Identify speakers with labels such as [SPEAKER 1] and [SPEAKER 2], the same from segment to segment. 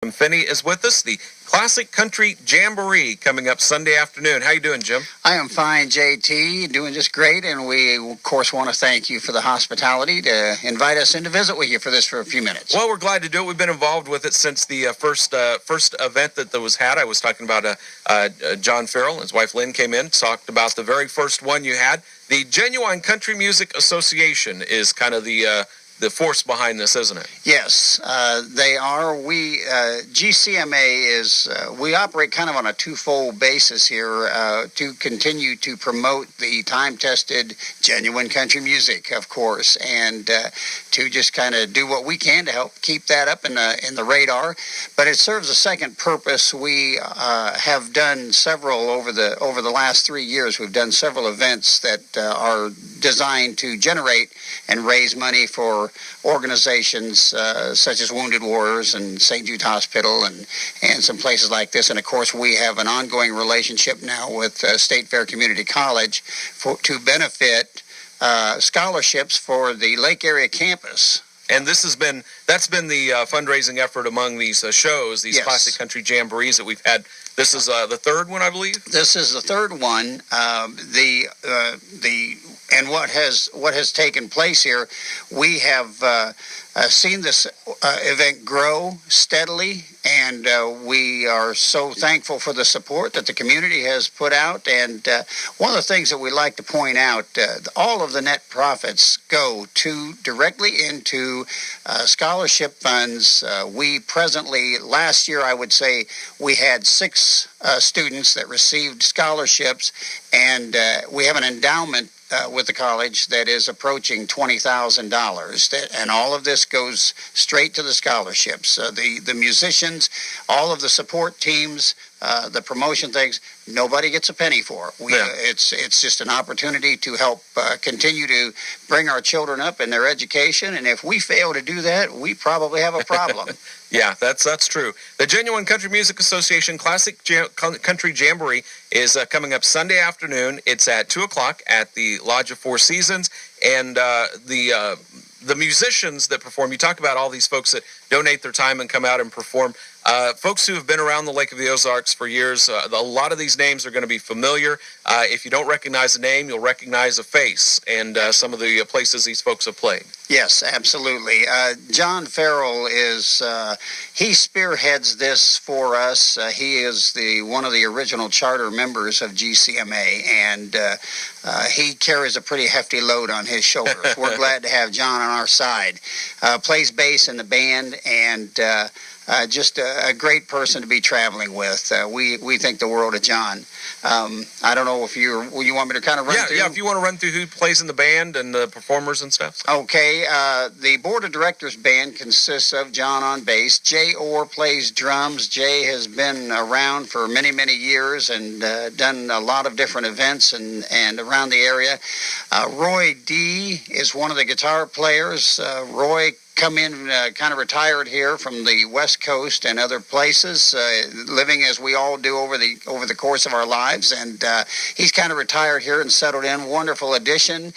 [SPEAKER 1] Phinney is with us. The Classic Country Jamboree coming up Sunday afternoon. How you doing, Jim?
[SPEAKER 2] I am fine, JT. Doing just great, and we, of course, want to thank you for the hospitality to invite us in to visit with you for a few minutes.
[SPEAKER 1] Well, we're glad to do it. We've been involved with it since the first event that was had. I was talking about John Farrell and his wife Lynn came in, talked about the very first one you had. The Genuine Country Music Association is kind of the force behind this, isn't it?
[SPEAKER 2] Yes, they are. GCMA is, we operate kind of on a twofold basis here to continue to promote the time-tested genuine country music, of course, and to just kind of do what we can to help keep that up in the radar. But it serves a second purpose. We have done several over the last 3 years. We've done several events that are designed to generate and raise money for organizations such as Wounded Warriors and St. Jude Hospital and some places like this. And, of course, we have an ongoing relationship now with State Fair Community College to benefit scholarships for the Lake Area campus.
[SPEAKER 1] And that's been the fundraising effort among these shows, these
[SPEAKER 2] Yes.
[SPEAKER 1] Classic Country Jamborees that we've had. This is the third one, I believe.
[SPEAKER 2] This is the third one. And what has taken place here, we have seen this event grow steadily, and we are so thankful for the support that the community has put out. And one of the things that we like to point out, all of the net profits go directly into scholarship funds. We presently, last year, I would say, we had 6 students that received scholarships, and we have an endowment with the college that is approaching $20,000, and all of this goes straight to the scholarships. The musicians, all of the support teams, the promotion things, nobody gets a penny for it. It's just an opportunity to help continue to bring our children up in their education, and if we fail to do that, we probably have a problem.
[SPEAKER 1] Yeah, that's true. The Genuine Country Music Association Classic Country Jamboree is coming up Sunday afternoon. It's at 2 o'clock at the Lodge of Four Seasons, and the musicians that perform, you talk about all these folks that donate their time and come out and perform. Folks who have been around the Lake of the Ozarks for years, a lot of these names are going to be familiar. If you don't recognize a name, you'll recognize a face and some of the places these folks have played.
[SPEAKER 2] Yes, absolutely. John Farrell he spearheads this for us. He is one of the original charter members of GCMA, and he carries a pretty hefty load on his shoulders. We're glad to have John on our side. Plays bass in the band, and just a great person to be traveling with. We think the world of John. I don't know if you want me to kind of run through?
[SPEAKER 1] Yeah, if you want to run through who plays in the band and the performers and stuff.
[SPEAKER 2] Okay, the board of directors band consists of John on bass. Jay Orr plays drums. Jay has been around for many, many years and done a lot of different events and around the area. Roy D. is one of the guitar players. Roy come in kind of retired here from the West Coast and other places, living as we all do over the course of our lives, and he's kind of retired here and settled in. Wonderful addition,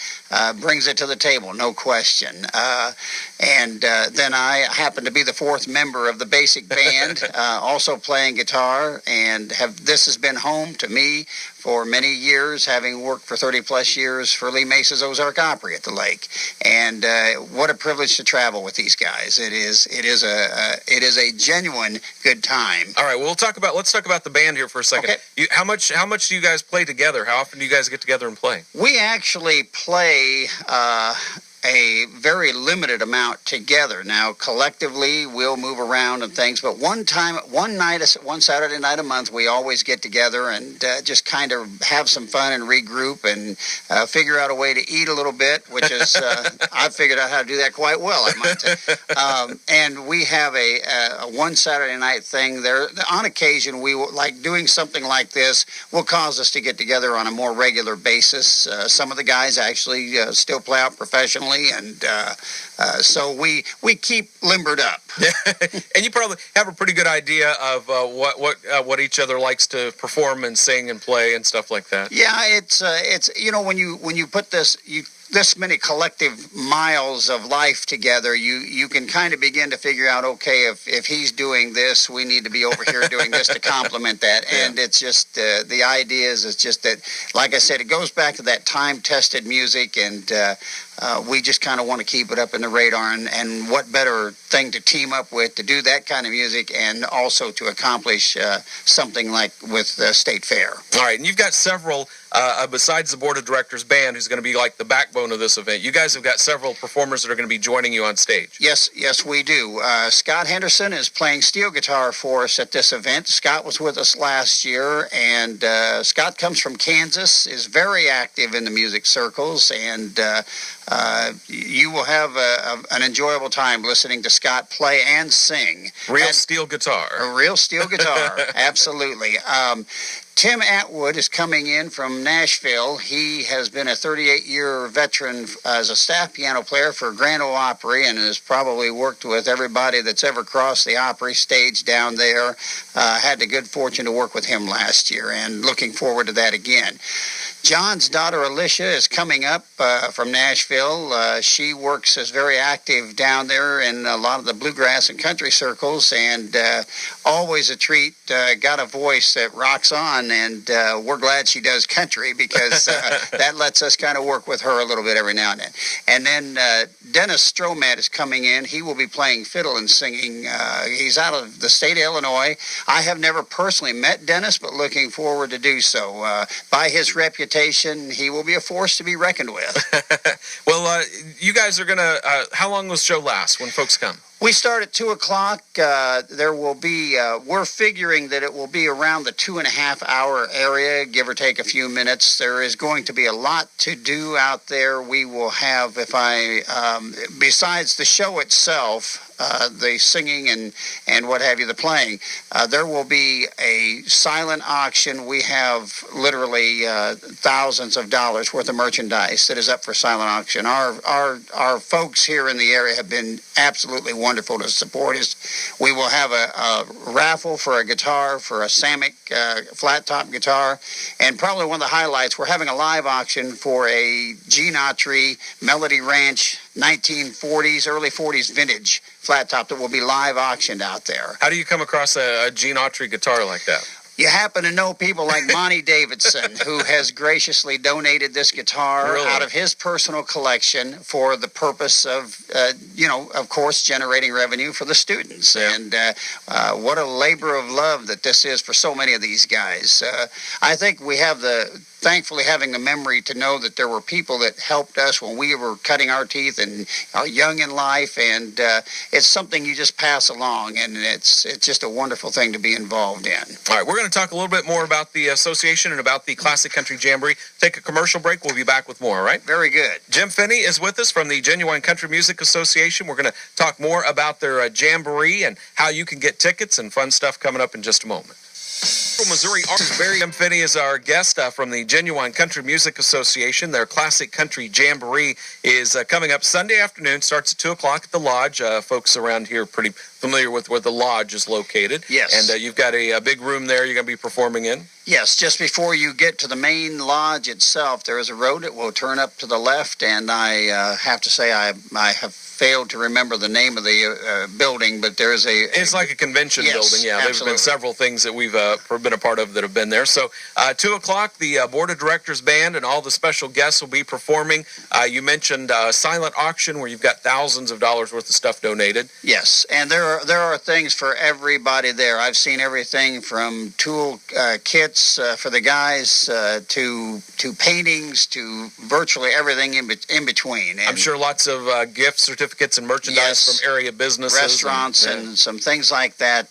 [SPEAKER 2] brings it to the table, no question. And then I happen to be the fourth member of the basic band, also playing guitar, and this has been home to me for many years, having worked for 30-plus years for Lee Mesa's Ozark Opry at the lake. And what a privilege to travel with these guys. It is a genuine good time.
[SPEAKER 1] All right, well, let's talk about the band here for a second.
[SPEAKER 2] Okay.
[SPEAKER 1] How much do you guys play together? How often do you guys get together and play?
[SPEAKER 2] We actually play a very limited amount together. Now, collectively, we'll move around and things, but one Saturday night a month, we always get together and just kind of have some fun and regroup and figure out a way to eat a little bit, which is, I've figured out how to do that quite well, I might say. And we have a one Saturday night thing there. On occasion, we will, like doing something like this will cause us to get together on a more regular basis. Some of the guys actually still play out professionally, and so we keep limbered up.
[SPEAKER 1] And you probably have a pretty good idea of what each other likes to perform and sing and play and stuff like that.
[SPEAKER 2] Yeah, it's when you put this, this many collective miles of life together, you can kind of begin to figure out, okay, if he's doing this, we need to be over here doing this to complement that.
[SPEAKER 1] Yeah.
[SPEAKER 2] And it's just the idea is it's just that, like I said, it goes back to that time-tested music, and we just kind of want to keep it up in the radar. And what better thing to team up with to do that kind of music and also to accomplish something like with State Fair.
[SPEAKER 1] All right, and you've got several, besides the Board of Directors band, who's going to be like the backbone of this event, you guys have got several performers that are going to be joining you on stage.
[SPEAKER 2] Yes, we do. Scott Henderson is playing steel guitar for us at this event. Scott was with us last year, and Scott comes from Kansas, is very active in the music circles, and you will have an enjoyable time listening to Scott play and sing.
[SPEAKER 1] Real steel guitar.
[SPEAKER 2] A real steel guitar, absolutely. Tim Atwood is coming in from Nashville. He has been a 38-year veteran as a staff piano player for Grand Ole Opry and has probably worked with everybody that's ever crossed the Opry stage down there. Had the good fortune to work with him last year and looking forward to that again. John's daughter Alicia is coming up from Nashville. She works as very active down there in a lot of the bluegrass and country circles, and always a treat. Got a voice that rocks on, and we're glad she does country because that lets us kind of work with her a little bit every now and then. And then Dennis Stromat is coming in. He will be playing fiddle and singing. He's out of the state of Illinois. I have never personally met Dennis, but looking forward to do so. By his reputation, he will be a force to be reckoned with.
[SPEAKER 1] Well, you guys are going to, how long will the show last when folks come?
[SPEAKER 2] We start at 2 o'clock. There will be, we're figuring that it will be around the 2.5 hour area, give or take a few minutes. There is going to be a lot to do out there. We will have, besides the show itself, the singing and what have you, the playing, there will be a silent auction. We have literally thousands of dollars worth of merchandise that is up for silent auction. Our folks here in the area have been absolutely wonderful to support us. We will have a raffle for a guitar, for a Samick flat top guitar, and probably one of the highlights, we're having a live auction for a Gene Autry Melody Ranch 1940s, early 40s vintage flat top that will be live auctioned out there.
[SPEAKER 1] How do you come across a Gene Autry guitar like that?
[SPEAKER 2] You happen to know people like Monty Davidson, who has graciously donated this guitar out of his personal collection for the purpose of, of course, generating revenue for the students.
[SPEAKER 1] Yeah.
[SPEAKER 2] And what a labor of love that this is for so many of these guys. I think we have thankfully having the memory to know that there were people that helped us when we were cutting our teeth and young in life, and it's something you just pass along, and it's just a wonderful thing to be involved in.
[SPEAKER 1] All right, we're going to talk a little bit more about the association and about the Classic Country Jamboree. Take a commercial break. We'll be back with more, all right?
[SPEAKER 2] Very good.
[SPEAKER 1] Jim Phinney is with us from the Genuine Country Music Association. We're going to talk more about their jamboree and how you can get tickets and fun stuff coming up in just a moment. Missouri artist Jim Phinney is our guest from the Genuine Country Music Association. Their Classic Country Jamboree is coming up Sunday afternoon. Starts at 2 o'clock at the Lodge. Folks around here are pretty familiar with where the Lodge is located.
[SPEAKER 2] Yes.
[SPEAKER 1] And you've got a big room there you're going to be performing in.
[SPEAKER 2] Yes, just before you get to the main lodge itself, there is a road that will turn up to the left, and I have to say I have failed to remember the name of the building, but there is
[SPEAKER 1] It's like a convention building, yeah.
[SPEAKER 2] Absolutely.
[SPEAKER 1] There's been several things that we've been a part of that have been there. So 2 o'clock, the Board of Directors Band and all the special guests will be performing. You mentioned silent auction where you've got thousands of dollars worth of stuff donated.
[SPEAKER 2] Yes, and there are things for everybody there. I've seen everything from tool kits for the guys to paintings to virtually everything in between. And
[SPEAKER 1] I'm sure lots of gift certificates and merchandise from area businesses,
[SPEAKER 2] restaurants, and some things like that.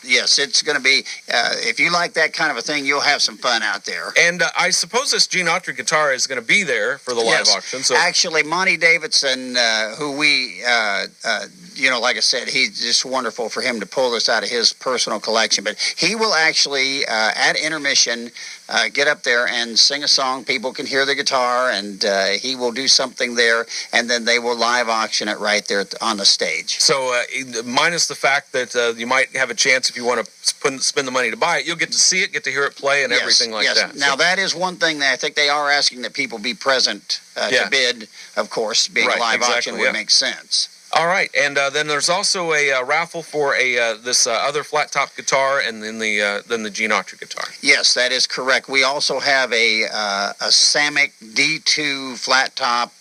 [SPEAKER 2] Yes, it's going to be. If you like that kind of a thing, you'll have some fun out there.
[SPEAKER 1] And I suppose this Gene Autry guitar is going to be there for the live auction. So
[SPEAKER 2] actually, Monty Davidson, who we, like I said, he he's just wonderful for him to pull this out of his personal collection. But he will actually, at intermission, get up there and sing a song. People can hear the guitar, and he will do something there, and then they will live auction it right there on the stage.
[SPEAKER 1] So, minus the fact that you might have a chance if you want to spend the money to buy it, you'll get to see it, get to hear it play, and everything like that.
[SPEAKER 2] Now, that is one thing that I think they are asking that people be present to bid. Of course, being a live auction would make sense.
[SPEAKER 1] All right, and then there's also a raffle for this other flat top guitar, and then the Gene Autry guitar.
[SPEAKER 2] Yes, that is correct. We also have a Samick D2 flat top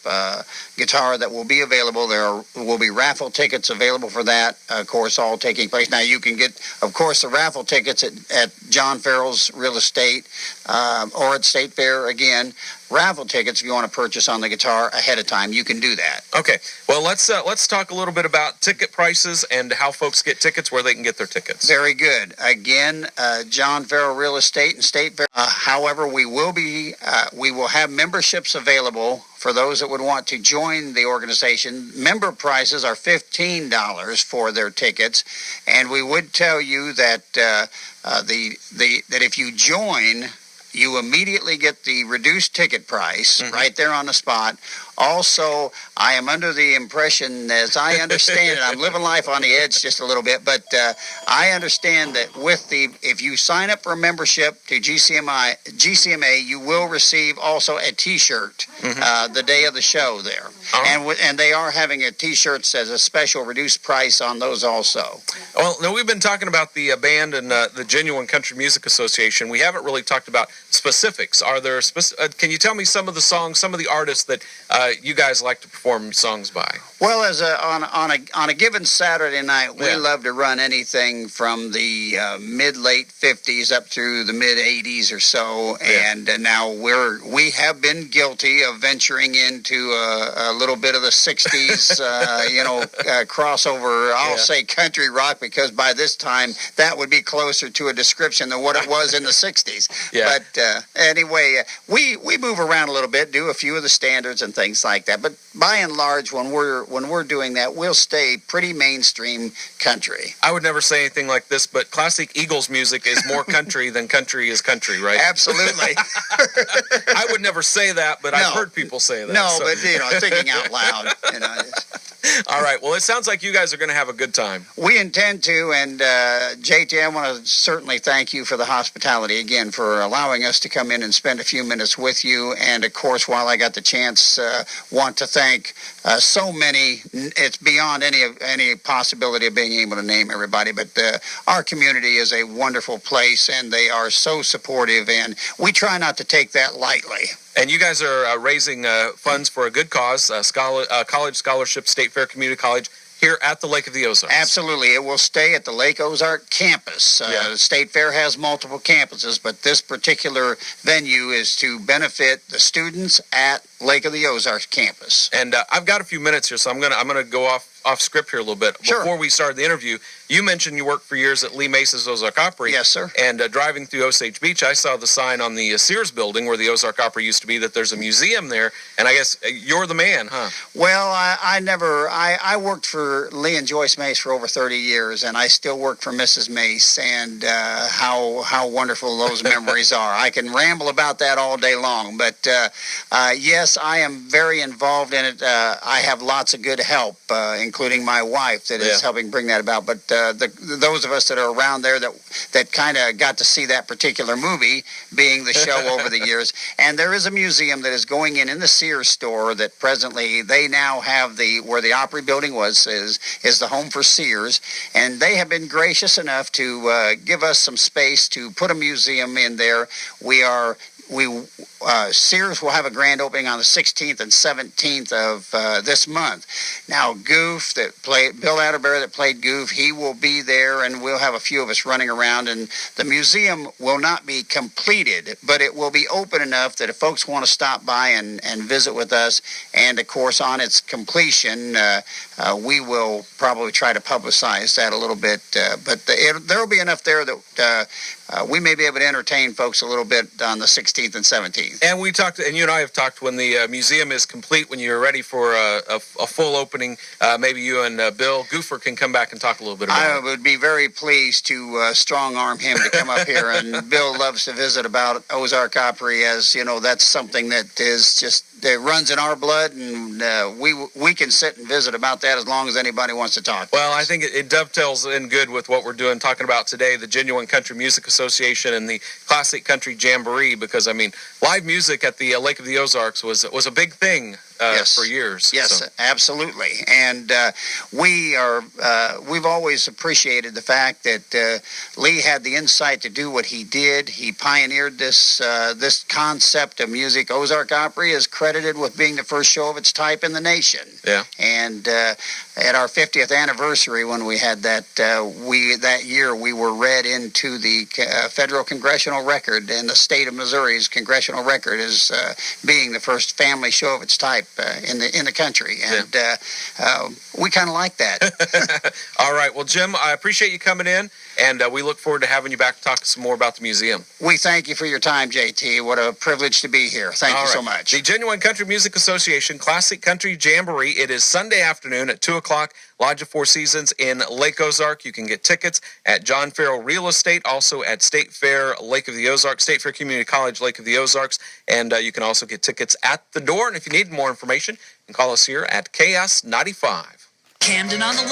[SPEAKER 2] guitar that will be available. There will be raffle tickets available for that. Of course, all taking place now. You can get, of course, the raffle tickets at John Farrell's Real Estate or at State Fair again. Raffle tickets, if you want to purchase on the guitar ahead of time, you can do that.
[SPEAKER 1] Okay. Well, let's talk a little bit about ticket prices and how folks get tickets, where they can get their tickets.
[SPEAKER 2] Very good. Again, John Farrell Real Estate and State Fair. However, we will have memberships available for those that would want to join the organization. Member prices are $15 for their tickets, and we would tell you that that if you join, you immediately get the reduced ticket price right there on the spot. Also, I am under the impression, as I understand it, I'm living life on the edge just a little bit, but I understand that if you sign up for a membership to GCMA, you will receive also a T-shirt the day of the show there. And they are having a T-shirts as a special reduced price on those also.
[SPEAKER 1] Well, now we've been talking about the band and the Genuine Country Music Association. We haven't really talked about specifics. Are there can you tell me some of the songs, some of the artists that you guys like to perform songs by?
[SPEAKER 2] Well, on a given Saturday night, we love to run anything from the mid-late 50s up through the mid-80s or so. And now we have been guilty of venturing into a little bit of the 60s, crossover. I'll say country rock, because by this time that would be closer to a description than what it was in the 60s. But anyway, we move around a little bit, do a few of the standards and things like that. But by and large, when we're doing that, we'll stay pretty mainstream country.
[SPEAKER 1] I would never say anything like this, but classic Eagles music is more country than country is country, right?
[SPEAKER 2] Absolutely.
[SPEAKER 1] I would never say that, but I've heard people say that.
[SPEAKER 2] No, but thinking out loud.
[SPEAKER 1] All right. Well, it sounds like you guys are going to have a good time.
[SPEAKER 2] We intend to, and JT, I want to certainly thank you for the hospitality again, for allowing us to come in and spend a few minutes with you. And of course, while I got the chance, want to thank so many. It's beyond any possibility of being able to name everybody, but our community is a wonderful place, and they are so supportive, and we try not to take that lightly.
[SPEAKER 1] And you guys are raising funds for a good cause, college scholarship, State Fair Community College, here at the Lake of the Ozarks.
[SPEAKER 2] Absolutely. It will stay at the Lake Ozark campus. The State Fair has multiple campuses, but this particular venue is to benefit the students at Lake of the Ozarks campus.
[SPEAKER 1] And I've got a few minutes here, so I'm gonna go off script here a little bit.
[SPEAKER 2] Sure.
[SPEAKER 1] Before we started the interview, you mentioned you worked for years at Lee Mesa's Ozark Opry.
[SPEAKER 2] Yes, sir.
[SPEAKER 1] And driving through Osage Beach, I saw the sign on the Sears building where the Ozark Opry used to be that there's a museum there. And I guess you're the man, huh?
[SPEAKER 2] Well, I worked for Lee and Joyce Mace for over 30 years, and I still work for Mrs. Mace, and how wonderful those memories are. I can ramble about that all day long, but yes, I am very involved in it. I have lots of good help, including my wife that is helping bring that about. But those of us that are around there that kind of got to see that particular movie being the show over the years. And there is a museum that is going in the Sears store that presently they now have where the Opry building is the home for Sears. And they have been gracious enough to give us some space to put a museum in there. Sears will have a grand opening on the 16th and 17th of this month. Now, Goof, Bill Atterbury that played Goof, he will be there, and we'll have a few of us running around. And the museum will not be completed, but it will be open enough that if folks want to stop by and visit with us, and of course, on its completion, we will probably try to publicize that a little bit. But there will be enough there that we may be able to entertain folks a little bit on the 16th and 17th.
[SPEAKER 1] And we talked, and you and I have talked when the museum is complete, when you're ready for a full opening. Maybe you and Bill Goofer can come back and talk a little bit about it.
[SPEAKER 2] I would be very pleased to strong arm him to come up here. And Bill loves to visit about Ozark Opry, as you know, that's something that is just that runs in our blood, and we can sit and visit about that as long as anybody wants to talk.
[SPEAKER 1] Well, I think it dovetails in good with what we're talking about today, the Genuine Country Music Association and the Classic Country Jamboree, because, I mean, live music at the Lake of the Ozarks was a big thing for years.
[SPEAKER 2] Yes,
[SPEAKER 1] so.
[SPEAKER 2] Absolutely. And we've always appreciated the fact that Lee had the insight to do what he did. He pioneered this concept of music. Ozark Opry is credited with being the first show of its type in the nation.
[SPEAKER 1] Yeah.
[SPEAKER 2] And at our 50th anniversary, when we had that, that year we were read into the federal congressional record, and the state of Missouri's congressional record as being the first family show of its type in the country, and we kind of like that.
[SPEAKER 1] All right, well, Jim, I appreciate you coming in, and we look forward to having you back to talk some more about the museum.
[SPEAKER 2] We thank you for your time, JT. What a privilege to be here. Thank you so much.
[SPEAKER 1] The Genuine Country Music Association Classic Country Jamboree. It is Sunday afternoon at 2 o'clock, Lodge of Four Seasons in Lake Ozark. You can get tickets at John Farrell Real Estate, also at State Fair Lake of the Ozarks, State Fair Community College Lake of the Ozarks, and you can also get tickets at the door. And if you need more information, you can call us here at KS95.
[SPEAKER 3] Camden on the Lake.